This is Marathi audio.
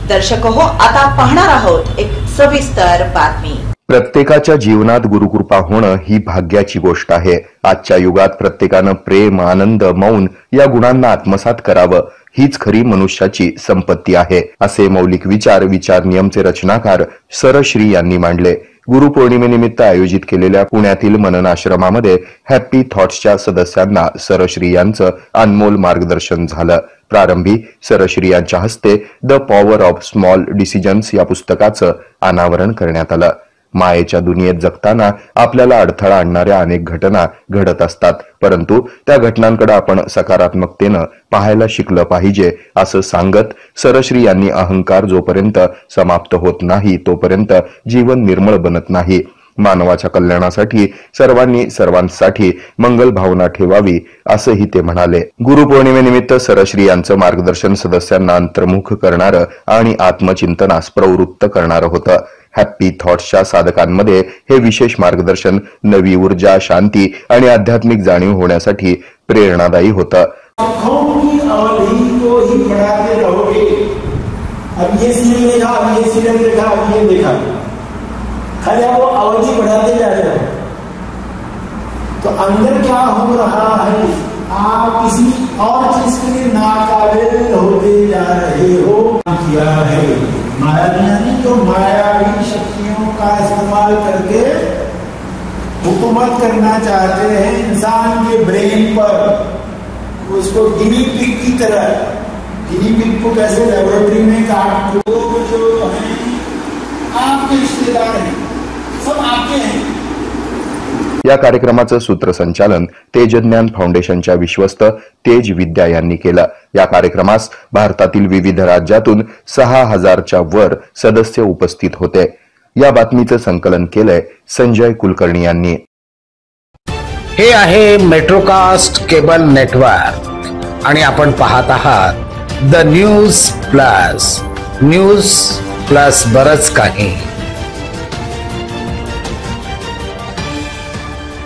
दर्शक हो, आता पाहणार आहोत एक सविस्तर बातमी। प्रत्येकाच्या जीवनात गुरुकृपा होणं ही भाग्याची गोष्ट आहे। आजच्या युगात प्रत्येकानं प्रेम, आनंद, मौन या गुणांना आत्मसात करावं हीच खरी मनुष्याची संपत्ती आहे, असे मौलिक विचार नियमचे रचनाकार सरश्री यांनी मांडले। गुरुपौर्णिमेनिमित्त आयोजित केलेल्या पुण्यातील मनन आश्रमामध्ये हॅपी थॉट्सच्या सदस्यांना सरश्री यांचं अनमोल मार्गदर्शन झालं। प्रारंभी सरश्री यांच्या हस्ते the power of small decisions या पुस्तकाचं अनावरण करण्यात आलं। मायेच्या दुनियेत जगताना आपल्याला अडथळा आणणाऱ्या अनेक घटना घडत असतात, परंतु त्या घटनांकडे आपण सकारात्मकतेनं पाहायला शिकलं पाहिजे, असं सांगत सरश्री यांनी अहंकार जोपर्यंत समाप्त होत नाही तोपर्यंत जीवन निर्मळ बनत नाही। मानवाच्या कल्याणासाठी सर्वांनी सर्वांसाठी मंगल भावना ठेवावी, असंही ते म्हणाले। गुरुपौर्णिमेनिमित्त सरश्री यांचं मार्गदर्शन सदस्यांना अंतर्मुख करणारं आणि आत्मचिंतनास प्रवृत्त करणारं होतं। हॅपी थॉट्सच्या साधकांमध्ये हे विशेष मार्गदर्शन नवी ऊर्जा, शांती आणि आध्यात्मिक जाणीव होण्यासाठी प्रेरणादायी होतं। खाली आप वो अवधि बढ़ाते जा रहे हो तो अंदर क्या हो रहा है, आप किसी और चीज के लिए नाकाबिल होते जा रहे हो। किया है माया ने जो मायावी शक्तियों का इस्तेमाल करके हुकूमत करना चाहते हैं इंसान के ब्रेन पर, उसको गिनी पिग की तरह, गिनी पिग को कैसे लेबोरेटरी में काट जो है आपके रिश्तेदार हैं, सब आपके हैं। या कार्यक्रमाचं सूत्रसंचालन तेजज्ञान फाउंडेशनच्या विश्वस्त तेज विद्या यांनी केलं। या कार्यक्रमास भारतातील विविध राज्यातून 6000च्या वर सदस्य उपस्थित होते। या बातमीचं संकलन केलंय संजय कुलकर्णी यांनी। हे आहे मेट्रोकास्ट केबल नेटवर्क आणि आपण पाहत आहात द न्यूज प्लस बरच काही।